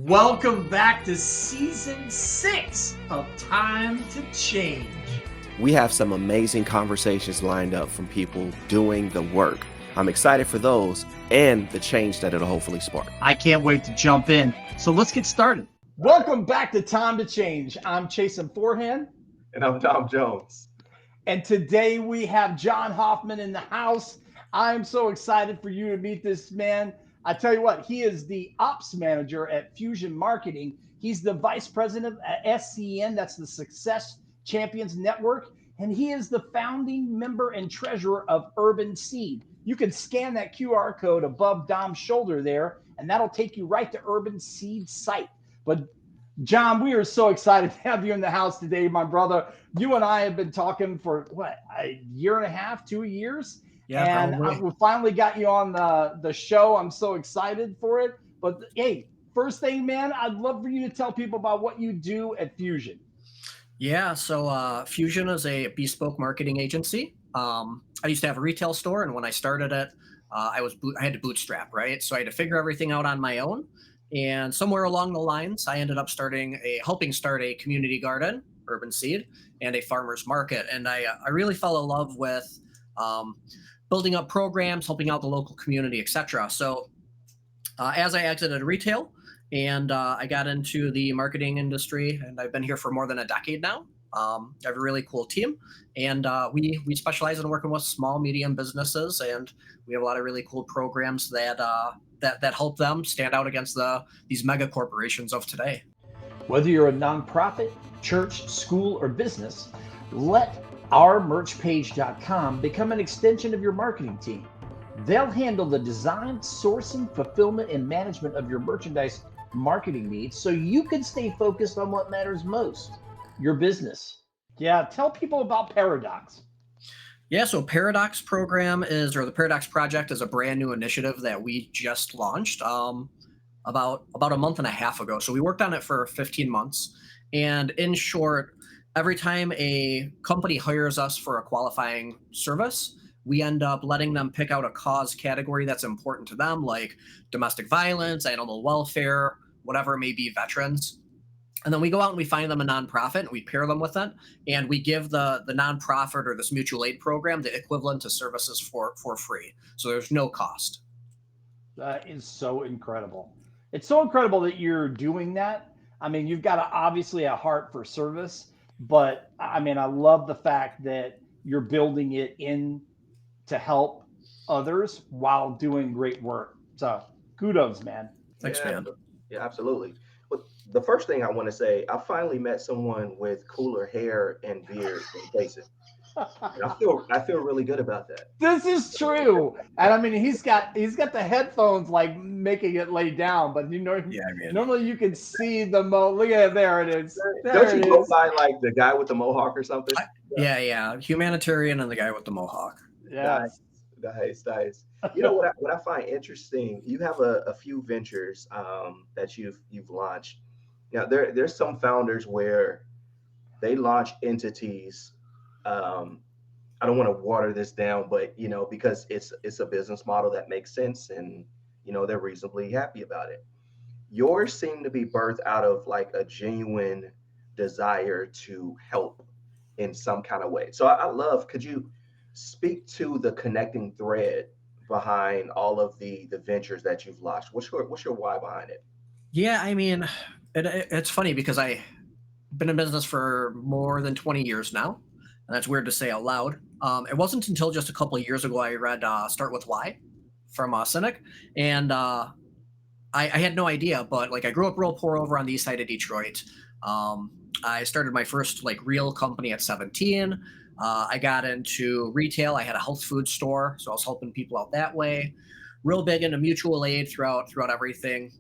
Welcome back to Season 6 of Time to Change. We have some amazing conversations lined up from people doing the work. I'm excited for those and the change that it'll hopefully spark. I can't wait to jump in. So let's get started. Welcome back to Time to Change. I'm Chasen Forehand. And I'm Tom Jones. And today we have John Hofmann in the house. I'm so excited for you to meet this man. I tell you what, he is the ops manager at Fusion Marketing. He's the vice president at SCN, that's the Success Champions Network. And he is the founding member and treasurer of Urban Seed. You can scan that QR code above Dom's shoulder there, and that'll take you right to Urban Seed's site. But John, we are so excited to have you in the house today, my brother. You and I have been talking for, a year and a half, 2 years? Yeah, and we finally got you on the show. I'm so excited for it. But hey, first thing, man, I'd love for you to tell people about what you do at Fusion. Yeah, so Fusion is a bespoke marketing agency. I used to have a retail store, and when I started it, I had to bootstrap, right? So I had to figure everything out on my own. And somewhere along the lines, I ended up helping start a community garden, Urban Seed, and a farmer's market. And I really fell in love with building up programs, helping out the local community, etc. So as I exited retail and I got into the marketing industry, and I've been here for more than a decade now. I have a really cool team, and we specialize in working with small, medium businesses, and we have a lot of really cool programs that help them stand out against these mega corporations of today. Whether you're a nonprofit, church, school, or business, let ourmerchpage.com become an extension of your marketing team. They'll handle the design, sourcing, fulfillment, and management of your merchandise marketing needs so you can stay focused on what matters most, your business. Yeah, tell people about Pairadox. Yeah, so Pairadox the Pairadox Project is a brand new initiative that we just launched about a month and a half ago. So we worked on it for 15 months. And in short, every time a company hires us for a qualifying service, we end up letting them pick out a cause category that's important to them, like domestic violence, animal welfare, whatever it may be, veterans. And then we go out and we find them a nonprofit, and we pair them with it, and we give the nonprofit or this mutual aid program the equivalent to services for free. So there's no cost. That is so incredible. It's so incredible that you're doing that. I mean, you've got obviously a heart for service, but I mean, I love the fact that you're building it in to help others while doing great work. So kudos, man. Thanks, man. Yeah, absolutely. But the first thing I want to say, I finally met someone with cooler hair and beard than Jason. I feel really good about that. This is true. And I mean, he's got the headphones like making it lay down, but normally you can see the look at it, there it is. Don't you go by like the guy with the mohawk or something? Yeah. Humanitarian and the guy with the mohawk. Yeah. Nice. You know what I find interesting, you have a few ventures that you've launched. Now there's some founders where they launch entities. I don't want to water this down, but because it's a business model that makes sense, and they're reasonably happy about it. Yours seem to be birthed out of like a genuine desire to help in some kind of way. So could you speak to the connecting thread behind all of the ventures that you've launched? What's your why behind it? Yeah, I mean, it's funny because I've been in business for more than 20 years now. And that's weird to say out loud. It wasn't until just a couple of years ago I read Start With Why from Cynic. And I had no idea, but like I grew up real poor over on the east side of Detroit. I started my first real company at 17. I got into retail. I had a health food store, so I was helping people out that way. Real big into mutual aid throughout everything.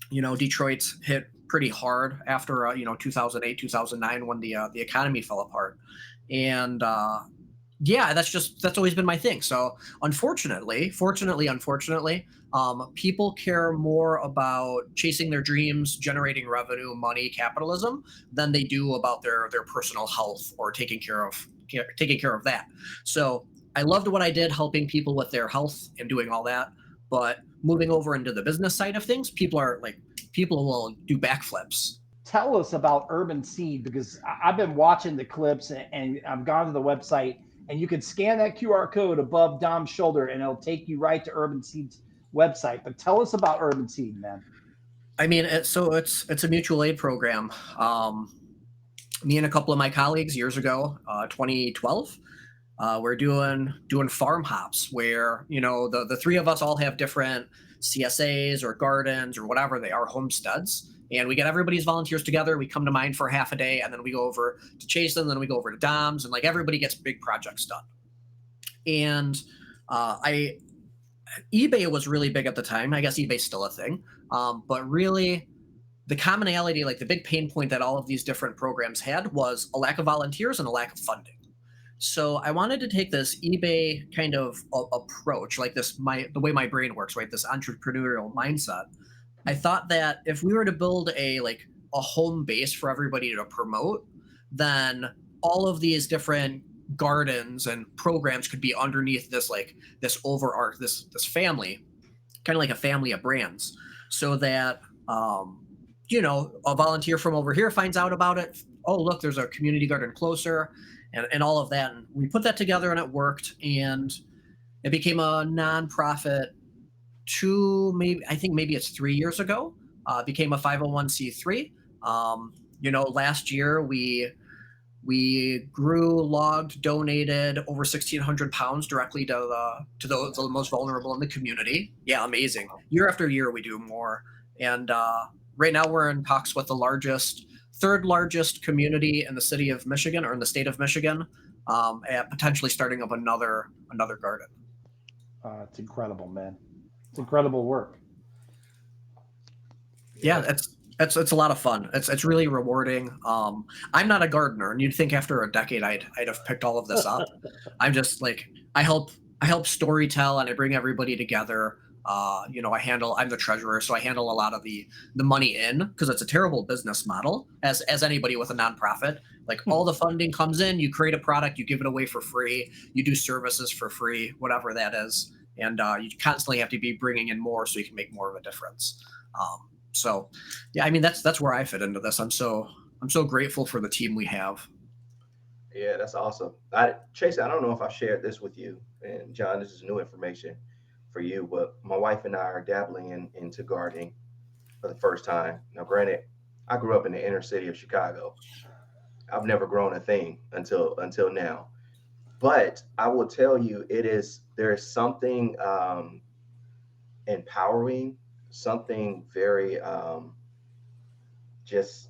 Detroit's hit pretty hard after 2008, 2009 when the economy fell apart. And that's always been my thing. So unfortunately, people care more about chasing their dreams, generating revenue, money, capitalism than they do about their personal health or taking care of that. So I loved what I did, helping people with their health and doing all that. But moving over into the business side of things, people people will do backflips. Tell us about Urban Seed, because I've been watching the clips and I've gone to the website, and you can scan that QR code above Dom's shoulder and it'll take you right to Urban Seed's website. But tell us about Urban Seed, man. I mean, it's a mutual aid program. Me and a couple of my colleagues years ago, 2012, we're doing farm hops where, you know, the three of us all have different CSAs or gardens or whatever they are, homesteads. And we get everybody's volunteers together. We come to mine for half a day, and then we go over to Chasen, then we go over to Dom's, and like everybody gets big projects done. And eBay was really big at the time. I guess eBay's still a thing. But really, the commonality, like the big pain point that all of these different programs had, was a lack of volunteers and a lack of funding. So I wanted to take this eBay kind of approach, like the way my brain works, right? This entrepreneurial mindset. I thought that if we were to build a home base for everybody to promote, then all of these different gardens and programs could be underneath this family, kind of like a family of brands, so that you know, a volunteer from over here finds out about it. Oh, look, there's a community garden closer, and all of that. And we put that together, and it worked, and it became a nonprofit. Maybe it's 3 years ago, became a 501c3. You know, last year we grew, logged, donated over 1,600 pounds directly to the most vulnerable in the community. Yeah, amazing. Year after year, we do more. And right now we're in talks with the third largest community in the city of Michigan, or in the state of Michigan, at potentially starting up another garden. It's incredible, man. It's incredible work. Yeah, it's a lot of fun. It's really rewarding. I'm not a gardener, and you'd think after a decade I'd have picked all of this up. I'm just like, I help storytell, and I bring everybody together. You know, I'm the treasurer, so I handle a lot of the money in, because it's a terrible business model, as anybody with a nonprofit. Like, all the funding comes in, you create a product, you give it away for free, you do services for free, whatever that is. And you constantly have to be bringing in more so you can make more of a difference. So, yeah, I mean, that's where I fit into this. I'm so grateful for the team we have. Yeah, that's awesome. Chase, I don't know if I shared this with you, and John, this is new information for you, but my wife and I are dabbling into gardening for the first time. Now, granted, I grew up in the inner city of Chicago. I've never grown a thing until now. But I will tell you, there is something empowering, something very just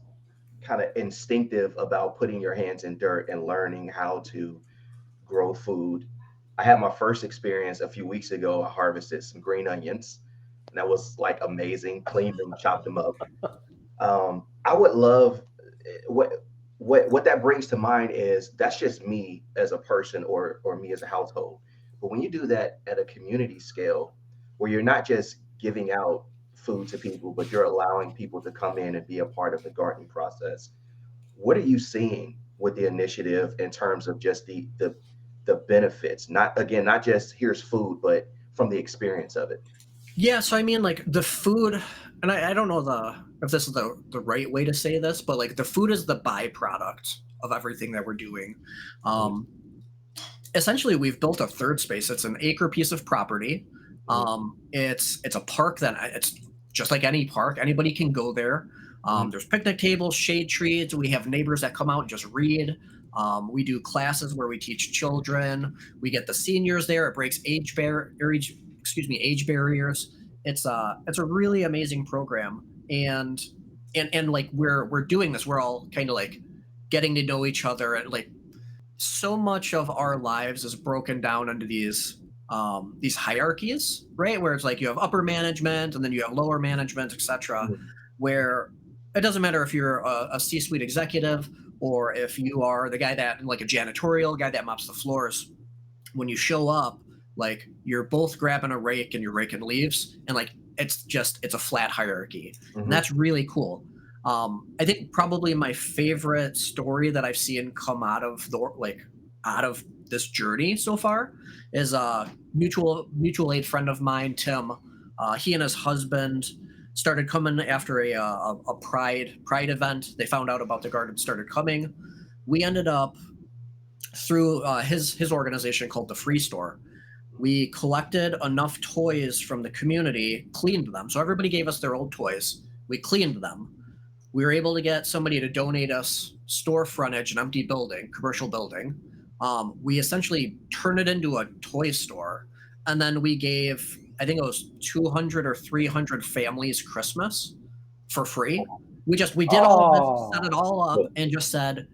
kind of instinctive about putting your hands in dirt and learning how to grow food. I had my first experience a few weeks ago. I harvested some green onions, and that was like amazing. Cleaned them, chopped them up. I would love what that brings to mind is that's just me as a person or me as a household. But when you do that at a community scale, where you're not just giving out food to people, but you're allowing people to come in and be a part of the gardening process, what are you seeing with the initiative in terms of just the benefits? Not just here's food, but from the experience of it. Yeah, so I mean, like, the food, and I don't know if this is the right way to say this, but like, the food is the byproduct of everything that we're doing. Essentially, we've built a third space. It's an acre piece of property. It's a park that it's just like any park. Anybody can go there. There's picnic tables, shade trees. We have neighbors that come out and just read. We do classes where we teach children. We get the seniors there. It breaks age barriers. It's a really amazing program, and like, we're doing this. We're all kind of like getting to know each other, and like, so much of our lives is broken down into these hierarchies, right? Where it's like you have upper management and then you have lower management, etc. Where it doesn't matter if you're a C-suite executive or if you are the guy that, like, a janitorial guy that mops the floors. When you show up, like, you're both grabbing a rake and you're raking leaves, and like, it's a flat hierarchy. And that's really cool. I think probably my favorite story that I've seen come out of this journey so far is a mutual aid friend of mine, Tim. He and his husband started coming after a pride event. They found out about the garden, started coming. We ended up through his organization called the Free Store. We collected enough toys from the community, cleaned them. So everybody gave us their old toys. We cleaned them. We were able to get somebody to donate us store frontage, an empty building, commercial building. We essentially turned it into a toy store. And then we gave, I think it was 200 or 300 families Christmas for free. We did all of this, set it all up, and just said,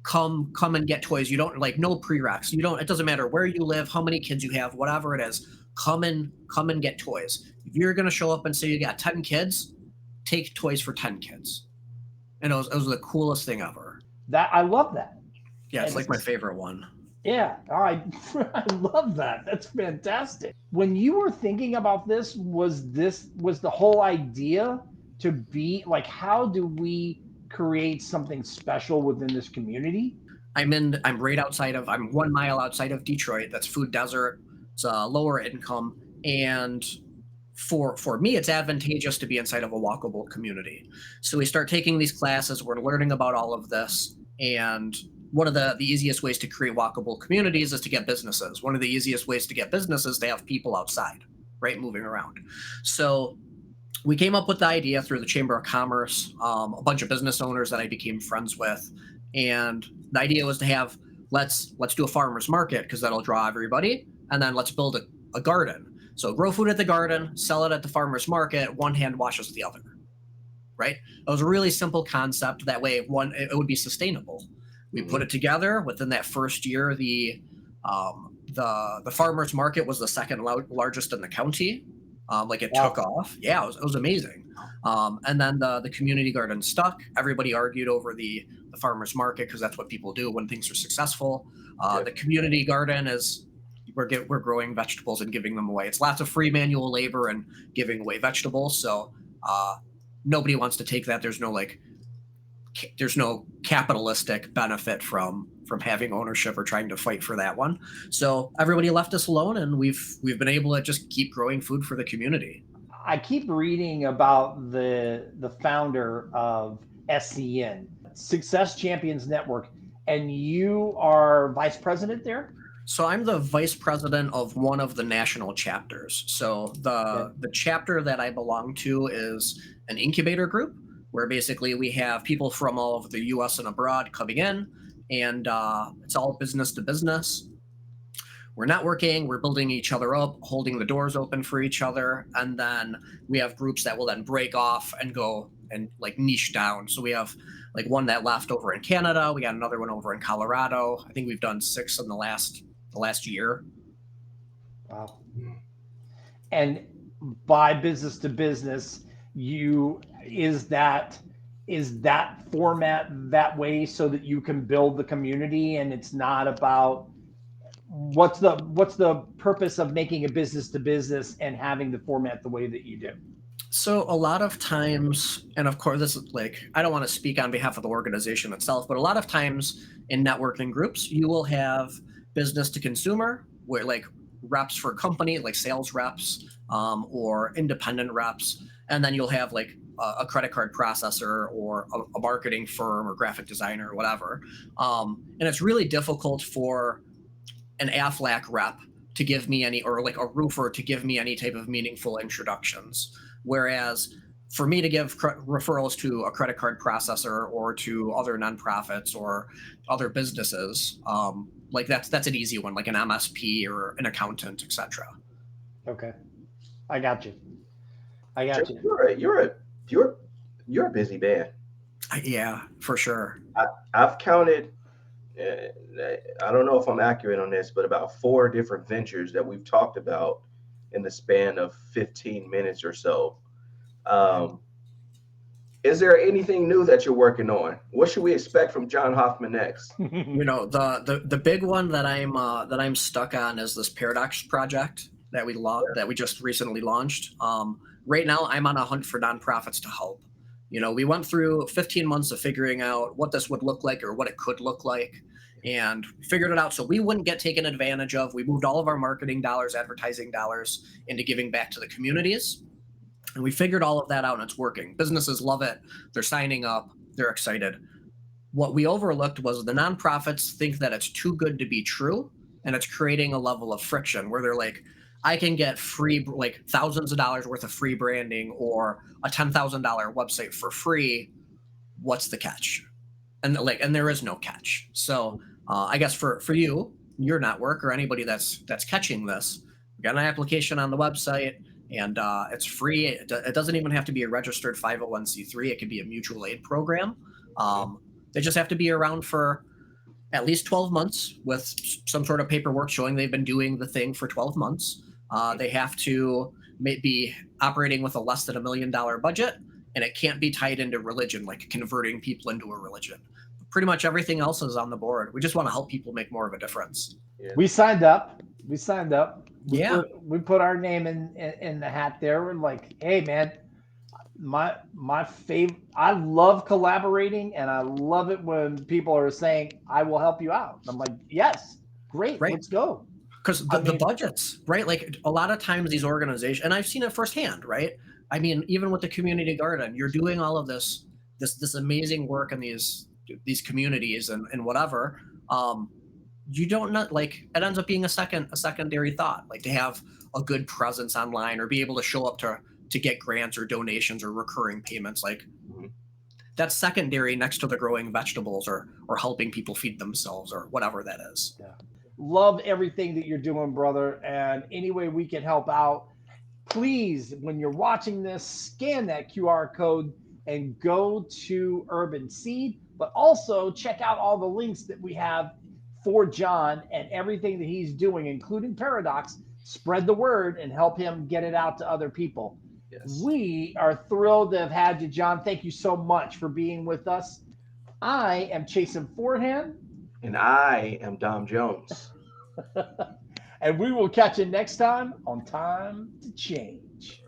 come and get toys. You don't like no prereqs. You don't, it doesn't matter where you live, how many kids you have, whatever it is, come and get toys. If you're going to show up and say you got 10 kids, take toys for 10 kids. And it was the coolest thing ever. I love that. Yeah, it's like my favorite one. Yeah, I love that. That's fantastic. When you were thinking about this, was the whole idea to be like, how do we create something special within this community? I'm 1 mile outside of Detroit. That's food desert. It's a lower income. And for me, it's advantageous to be inside of a walkable community. So we start taking these classes, we're learning about all of this. And one of the easiest ways to create walkable communities is to get businesses. One of the easiest ways to get businesses is to have people outside, right, moving around. So we came up with the idea through the Chamber of Commerce, a bunch of business owners that I became friends with. And the idea was to have, let's do a farmer's market because that'll draw everybody. And then let's build a garden. So grow food at the garden, sell it at the farmer's market, one hand washes the other, right? It was a really simple concept. That way, it would be sustainable. We put it together. Within that first year, the farmer's market was the second largest in the county. It took off. Yeah, it was amazing. And then the community garden stuck. Everybody argued over the farmer's market because that's what people do when things are successful. The community garden is we're growing vegetables and giving them away. It's lots of free manual labor and giving away vegetables. So nobody wants to take that. There's no capitalistic benefit from having ownership or trying to fight for that one. So everybody left us alone, and we've been able to just keep growing food for the community. I keep reading about the founder of SCN, Success Champions Network, and you are vice president there? So I'm the vice president of one of the national chapters. So the chapter that I belong to is an incubator group where basically we have people from all over the U.S. and abroad coming in, and it's all business to business. We're networking, we're building each other up, holding the doors open for each other, and then we have groups that will then break off and go and like niche down. So we have like one that left over in Canada, we got another one over in Colorado. I think we've done 6 in the last year. Wow. And by business to business, is that format that way so that you can build the community, and it's not about what's the purpose of making a business to business and having the format the way that you do? So a lot of times, and of course this is like, I don't want to speak on behalf of the organization itself, but a lot of times in networking groups, you will have business to consumer, where like reps for company, like sales reps, or independent reps. And then you'll have like a credit card processor or a marketing firm or graphic designer or whatever. And it's really difficult for an Aflac rep to give me any, or like a roofer to give me any type of meaningful introductions. Whereas for me to give referrals to a credit card processor or to other nonprofits or other businesses, like that's an easy one, like an MSP or an accountant, etc. Okay, I got you. You're a busy man. Yeah, for sure. I've counted. I don't know if I'm accurate on this, but about 4 different ventures that we've talked about in the span of 15 minutes or so. Is there anything new that you're working on? What should we expect from John Hofmann next? You know, the big one that I'm stuck on is this Pairadox Project that we just recently launched. Right now, I'm on a hunt for nonprofits to help. You know, we went through 15 months of figuring out what this would look like or what it could look like, and figured it out so we wouldn't get taken advantage of. We moved all of our marketing dollars, advertising dollars into giving back to the communities. And we figured all of that out, and it's working. Businesses love it. They're signing up. They're excited. What we overlooked was the nonprofits think that it's too good to be true, and it's creating a level of friction where they're like, I can get free, like thousands of dollars worth of free branding or a $10,000 website for free. What's the catch? And there is no catch. So I guess for you, your network, or anybody that's catching this, we got an application on the website, and it's free. It doesn't even have to be a registered 501c3. It could be a mutual aid program. They just have to be around for at least 12 months with some sort of paperwork showing they've been doing the thing for 12 months. They have to be operating with a less than $1 million budget, and it can't be tied into religion, like converting people into a religion. Pretty much everything else is on the board. We just want to help people make more of a difference. Yeah. We signed up. Yeah. We put our name in the hat there. We're like, hey man, my favorite, I love collaborating, and I love it when people are saying, I will help you out. I'm like, yes, great, right. Let's go. Because the budgets, right? Like a lot of times these organizations, and I've seen it firsthand, right? I mean, even with the community garden, you're doing all of this amazing work in these communities and whatever. You don't know, like it ends up being a secondary thought, like to have a good presence online or be able to show up to get grants or donations or recurring payments. Like that's secondary next to the growing vegetables or helping people feed themselves or whatever that is. Yeah. Love everything that you're doing, brother. And any way we can help out, please, when you're watching this, scan that QR code and go to Urban Seed, but also check out all the links that we have for John and everything that he's doing, including Pairadox. Spread the word and help him get it out to other people. Yes. We are thrilled to have had you, John. Thank you so much for being with us. I am Chasen Forehand. And I am Dom Jones. And we will catch you next time on Time to Change.